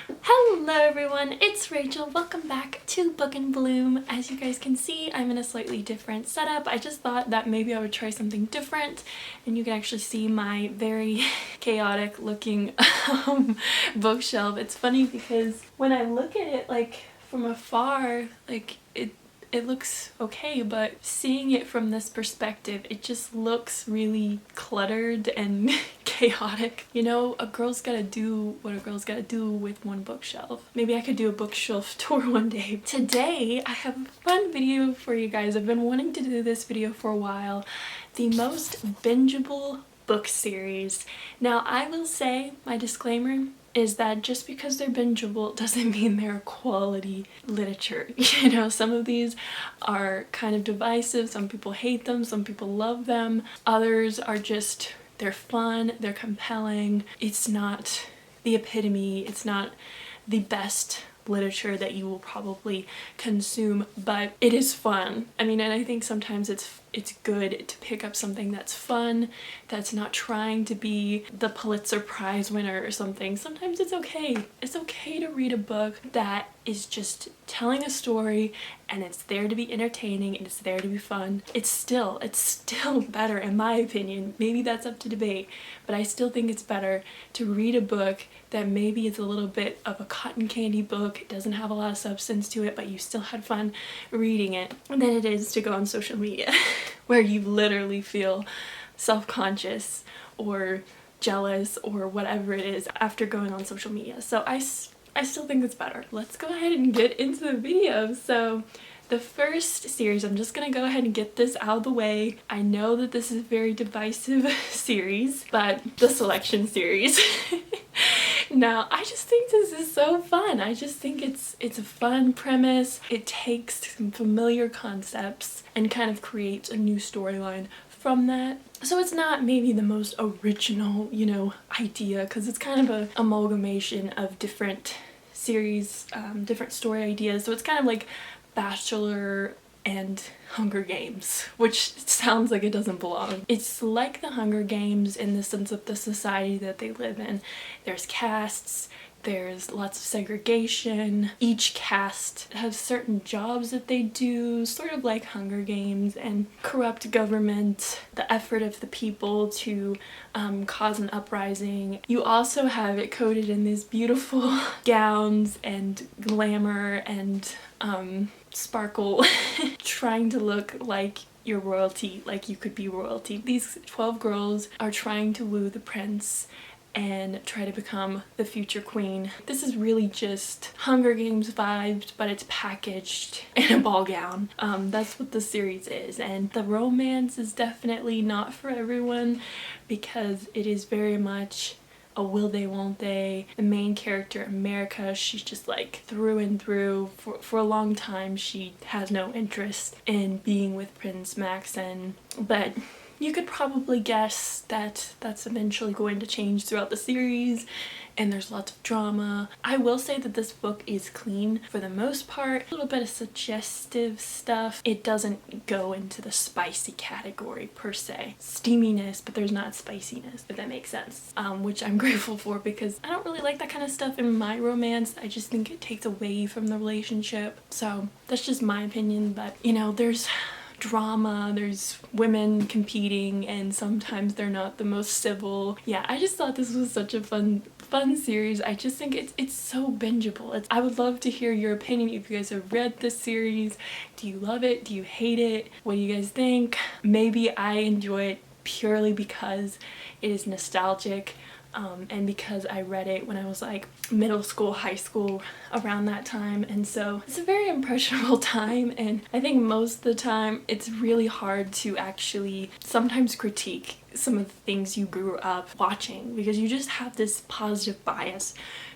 Hello everyone, it's Rachel. Welcome back to Book and Bloom. As you guys can see, I'm in a slightly different setup. I just thought that maybe I would try something different, and you can actually see my very chaotic looking bookshelf. It's funny because when I look at it like from afar, like it looks okay, but seeing it from this perspective, it just looks really cluttered and chaotic. You know, a girl's gotta do what a girl's gotta do with one bookshelf. Maybe I could do a bookshelf tour one day. Today, I have a fun video for you guys. I've been wanting to do this video for a while. The most bingeable book series. Now, I will say, my disclaimer, is that just because they're bingeable doesn't mean they're quality literature. You know, some of these are kind of divisive, some people hate them, some people love them, others are just, they're fun, they're compelling. It's not the epitome, it's not the best literature that you will probably consume, but it is fun. I mean, and I think sometimes it's good to pick up something that's fun, that's not trying to be the Pulitzer Prize winner or something. Sometimes it's okay. It's okay to read a book that is just telling a story and it's there to be entertaining and it's there to be fun. It's still better, in my opinion. Maybe that's up to debate, but I still think it's better to read a book that maybe is a little bit of a cotton candy book, it doesn't have a lot of substance to it, but you still had fun reading it, than it is to go on social media where you literally feel self-conscious or jealous or whatever it is after going on social media. So I still think it's better. Let's go ahead and get into the video. So the first series, I'm just gonna go ahead and get this out of the way. I know that this is a very divisive series, but the selection series. Now, I just think this is so fun. I just think it's a fun premise. It takes some familiar concepts and kind of creates a new storyline from that. So it's not maybe the most original, you know, idea, because it's kind of an amalgamation of different series, different story ideas. So it's kind of like Bachelor and Hunger Games, which sounds like it doesn't belong. It's like the Hunger Games in the sense of the society that they live in. There's castes, there's lots of segregation. Each caste has certain jobs that they do, sort of like Hunger Games, and corrupt government, the effort of the people to cause an uprising. You also have it coded in these beautiful gowns and glamour and sparkle, trying to look like you're royalty, like you could be royalty. These 12 girls are trying to woo the prince and try to become the future queen. This is really just Hunger Games vibes, but it's packaged in a ball gown. That's what the series is, and the romance is definitely not for everyone because it is very much a will they, won't they. The main character, America, she's just like through and through. For a long time, she has no interest in being with Prince Maxon, but you could probably guess that that's eventually going to change throughout the series, and there's lots of drama. I will say that this book is clean for the most part. A little bit of suggestive stuff. It doesn't go into the spicy category per se. Steaminess, but there's not spiciness, if that makes sense. Which I'm grateful for because I don't really like that kind of stuff in my romance. I just think it takes away from the relationship. So that's just my opinion, but you know, there's drama, there's women competing, and sometimes they're not the most civil. Yeah, I just thought this was such a fun series. I just think it's so bingeable. I would love to hear your opinion if you guys have read this series. Do you love it? Do you hate it? What do you guys think? Maybe I enjoy it purely because it is nostalgic. And because I read it when I was like middle school, high school, around that time, and so it's a very impressionable time, and I think most of the time it's really hard to actually sometimes critique some of the things you grew up watching because you just have this positive bias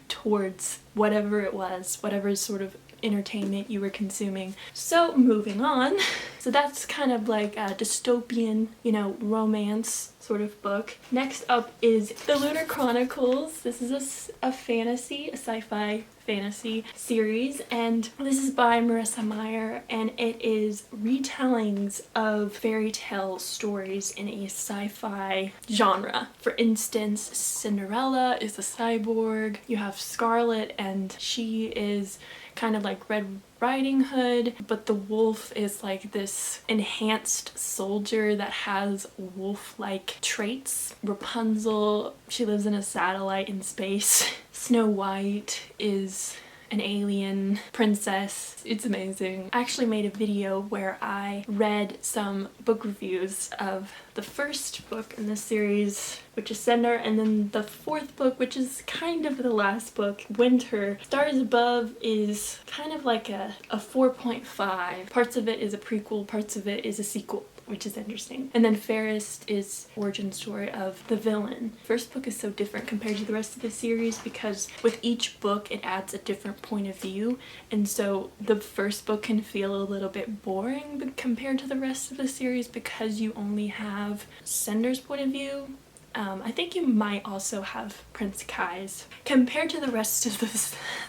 towards whatever it was, whatever sort of entertainment you were consuming. So moving on, so that's kind of like a dystopian, you know, romance sort of book. Next up is the Lunar Chronicles. This is a fantasy, a sci-fi fantasy series, and this is by Marissa Meyer, and it is retellings of fairy tale stories in a sci-fi genre. For instance, Cinderella is a cyborg, you have Scarlet and she is kind of like Red Riding Hood, but the wolf is like this enhanced soldier that has wolf-like traits. Rapunzel, she lives in a satellite in space. Snow White is an alien princess. It's amazing. I actually made a video where I read some book reviews of the first book in this series, which is Cinder, and then the fourth book, which is kind of the last book, Winter. Stars Above is kind of like a 4.5. Parts of it is a prequel, parts of it is a sequel, which is interesting. And then Fairest is origin story of the villain. First book is so different compared to the rest of the series because with each book it adds a different point of view, and so the first book can feel a little bit boring compared to the rest of the series because you only have Cinder's point of view. I think you might also have Prince Kai's. Compared to the rest of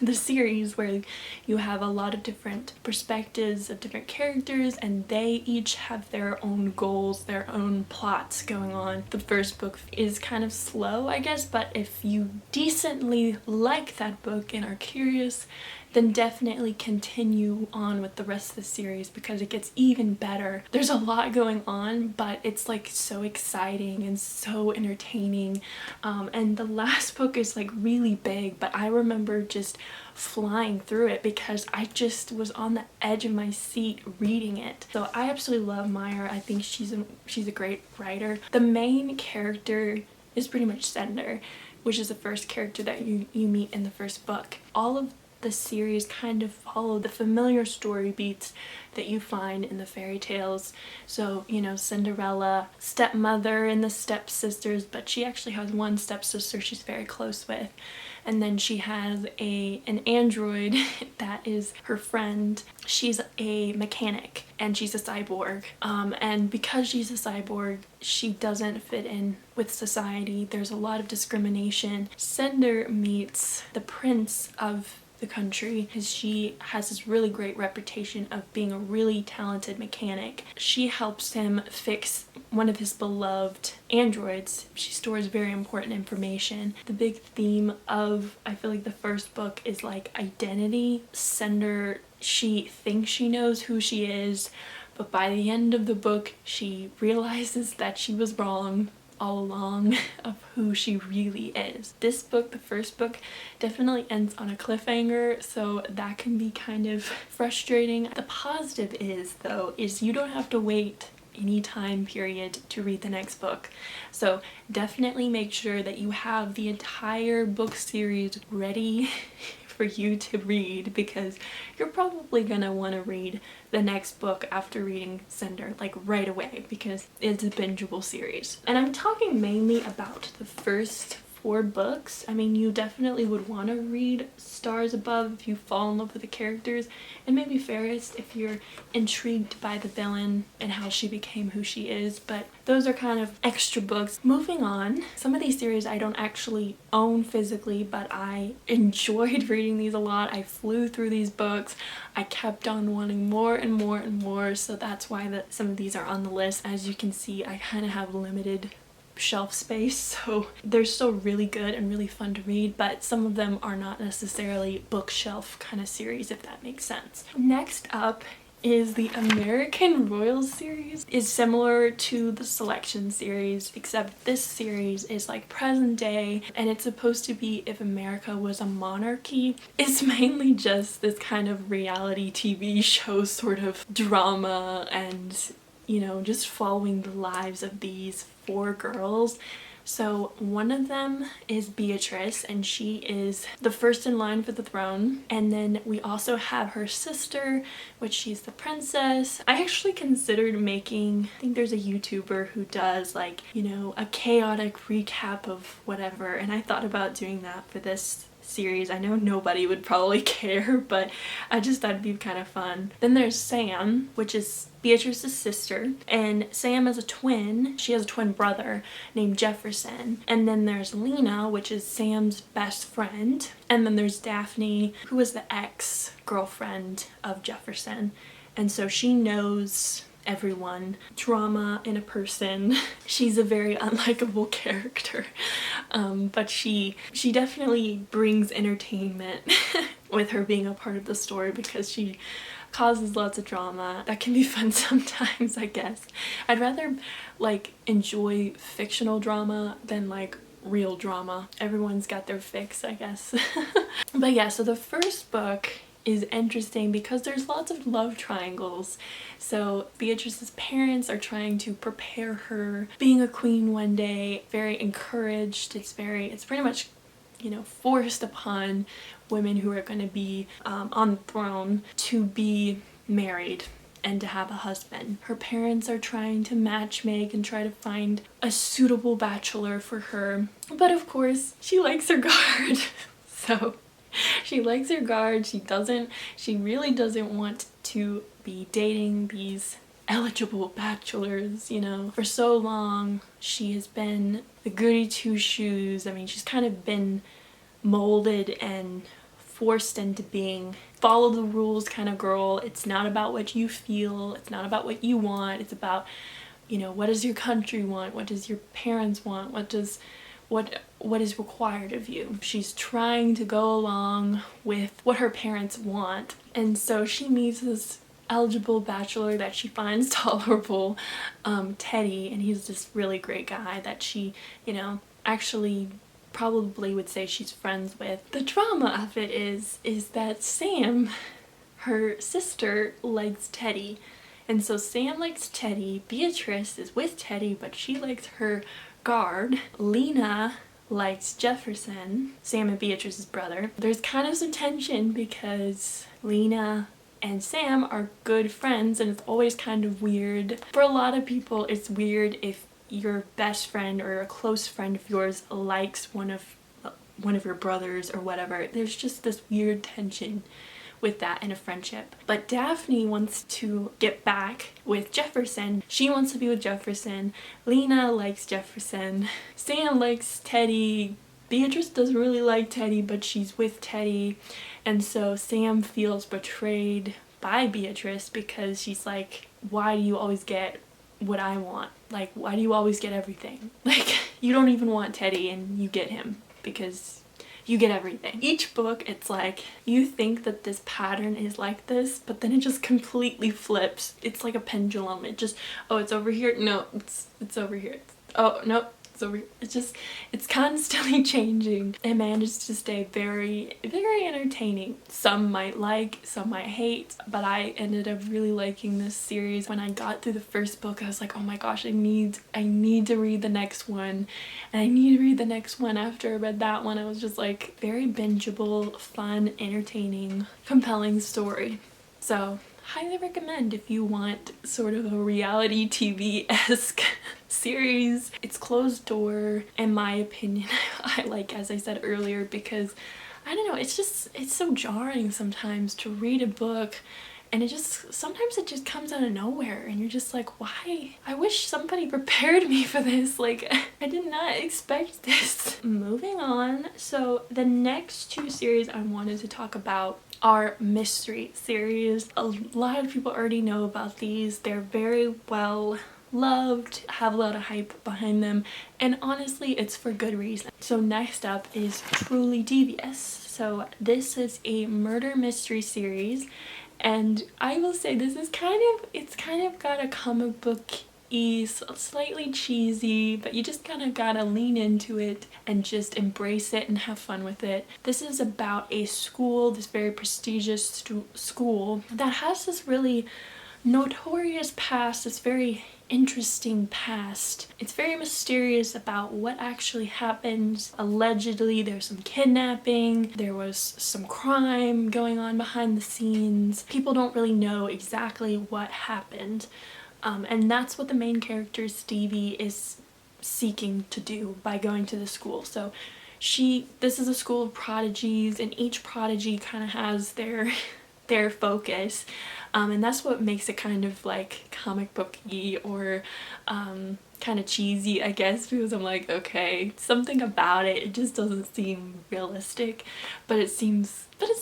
the series where you have a lot of different perspectives of different characters and they each have their own goals, their own plots going on. The first book is kind of slow, I guess, but if you decently like that book and are curious, then definitely continue on with the rest of the series because it gets even better. There's a lot going on, but it's like so exciting and so entertaining. And the last book is like really big, but I remember just flying through it because I just was on the edge of my seat reading it. So I absolutely love Meyer. I think she's a great writer. The main character is pretty much Cinder, which is the first character that you meet in the first book. All of the series kind of follow the familiar story beats that you find in the fairy tales. So, you know, Cinderella, stepmother and the stepsisters, but she actually has one stepsister she's very close with. And then she has an android that is her friend. She's a mechanic and she's a cyborg. And because she's a cyborg, she doesn't fit in with society. There's a lot of discrimination. Cinder meets the prince of the country because she has this really great reputation of being a really talented mechanic. She helps him fix one of his beloved androids. She stores very important information. The big theme of, I feel like, the first book is like identity. Cinder, she thinks she knows who she is, but by the end of the book she realizes that she was wrong all along of who she really is. This book, the first book, definitely ends on a cliffhanger, so that can be kind of frustrating. The positive is, though, is you don't have to wait any time period to read the next book. So definitely make sure that you have the entire book series ready for you to read because you're probably gonna want to read the next book after reading Cinder, like right away, because it's a bingeable series. And I'm talking mainly about the first 4 books. I mean, you definitely would want to read Stars Above if you fall in love with the characters, and maybe Fairest if you're intrigued by the villain and how she became who she is, but those are kind of extra books. Moving on, some of these series I don't actually own physically, but I enjoyed reading these a lot. I flew through these books. I kept on wanting more and more and more, so that's why some of these are on the list. As you can see, I kind of have limited shelf space, so they're still really good and really fun to read, but some of them are not necessarily bookshelf kind of series, if that makes sense. Next up is the American Royal series. It's similar to the Selection series, except this series is like present day and it's supposed to be if America was a monarchy. It's mainly just this kind of reality TV show sort of drama and, you know, just following the lives of these 4 girls. So one of them is Beatrice, and she is the first in line for the throne. And then we also have her sister, which she's the princess. I actually considered making, I think there's a YouTuber who does like, you know, a chaotic recap of whatever, and I thought about doing that for this series. I know nobody would probably care, but I just thought it'd be kind of fun. Then there's Sam, which is Beatrice's sister, and Sam is a twin. She has a twin brother named Jefferson. And then there's Lena, which is Sam's best friend. And then there's Daphne, who is the ex-girlfriend of Jefferson. And so she knows everyone. Drama in a person. She's a very unlikable character, but she definitely brings entertainment with her being a part of the story, because she causes lots of drama that can be fun sometimes, I guess. I'd rather like enjoy fictional drama than like real drama. Everyone's got their fix, I guess. But yeah, so the first book is interesting because there's lots of love triangles. So Beatrice's parents are trying to prepare her being a queen one day, very encouraged. It's pretty much, you know, forced upon women who are going to be on the throne to be married and to have a husband. Her parents are trying to matchmake and try to find a suitable bachelor for her, but of course she likes her guard. So she likes her guard. She really doesn't want to be dating these eligible bachelors, you know. For so long she has been the goody two shoes. I mean, she's kind of been molded and forced into being follow the rules kind of girl. It's not about what you feel, it's not about what you want, it's about, you know, what does your country want, what does your parents want, what is required of you. She's trying to go along with what her parents want, and so she meets this eligible bachelor that she finds tolerable, Teddy, and he's this really great guy that she, you know, actually probably would say she's friends with. The drama of it is that Sam, her sister, likes Teddy, and so Sam likes Teddy. Beatrice is with Teddy, but she likes her guard. Lena likes Jefferson, Sam and Beatrice's brother. There's kind of some tension because Lena and Sam are good friends, and it's always kind of weird. For a lot of people, it's weird if your best friend or a close friend of yours likes one of your brothers or whatever. There's just this weird tension with that in a friendship. But Daphne wants to get back with Jefferson. She wants to be with Jefferson. Lena likes Jefferson. Sam likes Teddy. Beatrice doesn't really like Teddy, but she's with Teddy. And so Sam feels betrayed by Beatrice because she's like, why do you always get what I want? Like, why do you always get everything? Like, you don't even want Teddy and you get him because you get everything. Each book, it's like, you think that this pattern is like this, but then it just completely flips. It's like a pendulum. It just, oh, it's over here. No, it's over here. Oh, no, it's over here. It's constantly changing and manages to stay very, very entertaining. Some might like, some might hate, but I ended up really liking this series. When I got through the first book, I was like, oh my gosh, I need to read the next one, and I need to read the next one after I read that one. I was just like, very bingeable, fun, entertaining, compelling story. So highly recommend if you want sort of a reality TV-esque series. It's closed door, in my opinion. I like, as I said earlier, because I don't know, it's so jarring sometimes to read a book and sometimes it just comes out of nowhere and you're just like, why? I wish somebody prepared me for this. Like, I did not expect this. Moving on, so the next two series I wanted to talk about are mystery series. A lot of people already know about these. They're very well loved, have a lot of hype behind them, and honestly it's for good reason. So next up is Truly Devious. So this is a murder mystery series, and I will say this is kind of got a comic book-y, slightly cheesy, but you just kind of gotta lean into it and just embrace it and have fun with it. This is about a school, this very prestigious school that has this really notorious past, this very interesting past. It's very mysterious about what actually happened. Allegedly there's some kidnapping, there was some crime going on behind the scenes. People don't really know exactly what happened, and that's what the main character Stevie is seeking to do by going to the school. So this is a school of prodigies, and each prodigy kind of has their focus, and that's what makes it kind of like comic booky or kind of cheesy, I guess, because I'm like, okay, something about it just doesn't seem realistic, but it's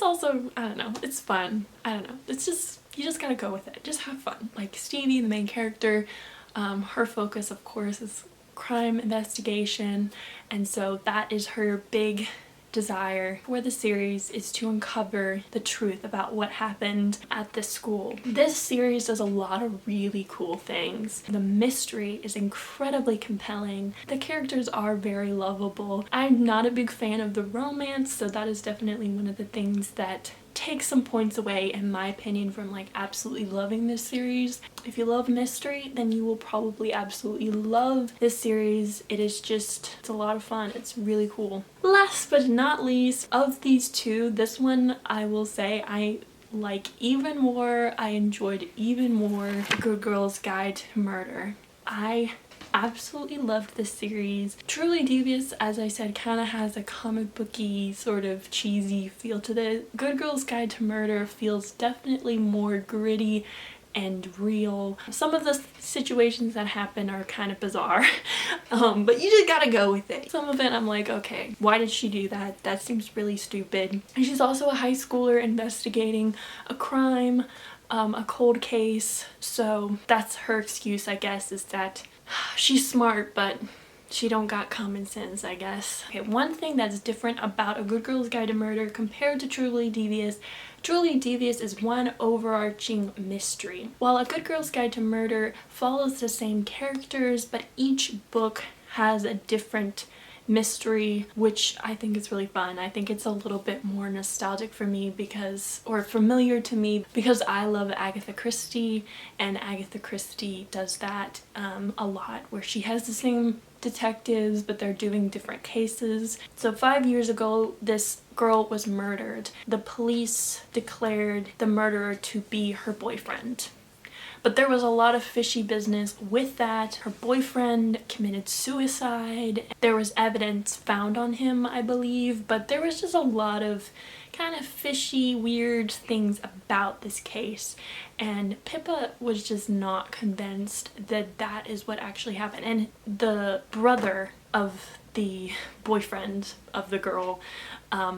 also, I don't know, it's fun. I don't know, it's just, you just gotta go with it, just have fun. Like Stevie, the main character, her focus of course is crime investigation, and so that is her big desire for the series, is to uncover the truth about what happened at this school. This series does a lot of really cool things. The mystery is incredibly compelling. The characters are very lovable. I'm not a big fan of the romance, so that is definitely one of the things that takes some points away, in my opinion, from like absolutely loving this series. If you love mystery, then you will probably absolutely love this series. It's a lot of fun. It's really cool. Last but not least, of these two, this one I will say I like even more. I enjoyed even more Good Girl's Guide to Murder. I absolutely loved this series. Truly Devious, as I said, kind of has a comic booky sort of cheesy feel to the Good Girl's Guide to Murder feels definitely more gritty and real. Some of the situations that happen are kind of bizarre, but you just gotta go with it. Some of it I'm like, okay, why did she do that? That seems really stupid. And she's also a high schooler investigating a crime, a cold case, so that's her excuse, I guess, is that she's smart, but she don't got common sense, I guess. Okay, one thing that's different about A Good Girl's Guide to Murder compared to Truly Devious is one overarching mystery. While A Good Girl's Guide to Murder follows the same characters, but each book has a different mystery, which I think is really fun. I think it's a little bit more nostalgic for me or familiar to me, because I love Agatha Christie, and Agatha Christie does that a lot, where she has the same detectives but they're doing different cases. So 5 years ago this girl was murdered. The police declared the murderer to be her boyfriend. But there was a lot of fishy business with that. Her boyfriend committed suicide. There was evidence found on him, I believe, but there was just a lot of kind of fishy, weird things about this case. And Pippa was just not convinced that that is what actually happened. And the brother of the boyfriend of the girl,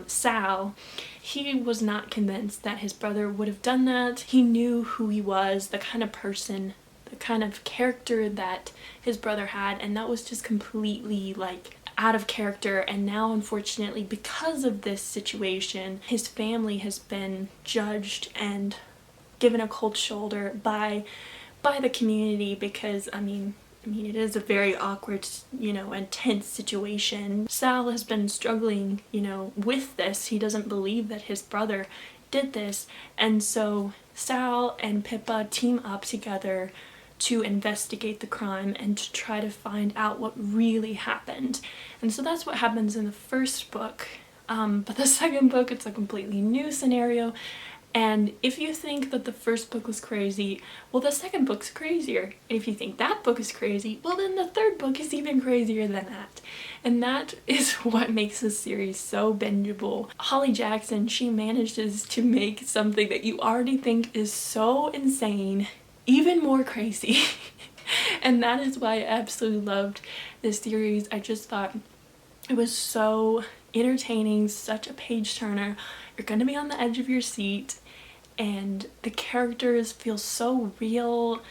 Sal, he was not convinced that his brother would have done that. He knew who he was, the kind of person, the kind of character that his brother had, and that was just completely like out of character. And now unfortunately, because of this situation, his family has been judged and given a cold shoulder by the community, because I mean it is a very awkward, and tense situation. Sal has been struggling, with this. He doesn't believe that his brother did this, and so Sal and Pippa team up together to investigate the crime and to try to find out what really happened. And so that's what happens in the first book. But the second book, it's a completely new scenario. And if you think that the first book was crazy, well, the second book's crazier. And if you think that book is crazy, well, then the third book is even crazier than that. And that is what makes this series so bingeable. Holly Jackson, she manages to make something that you already think is so insane even more crazy. And that is why I absolutely loved this series. I just thought it was so entertaining, such a page turner. You're gonna be on the edge of your seat, and the characters feel so real,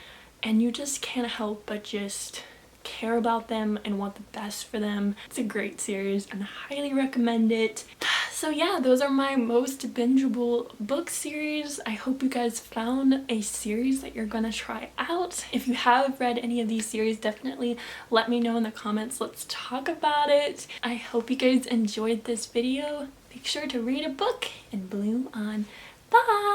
and you just can't help but just care about them and want the best for them. It's a great series and I highly recommend it. So yeah, those are my most bingeable book series. I hope you guys found a series that you're gonna try out. If you have read any of these series, definitely let me know in the comments. Let's talk about it. I hope you guys enjoyed this video. Make sure to read a book and bloom on. Bye!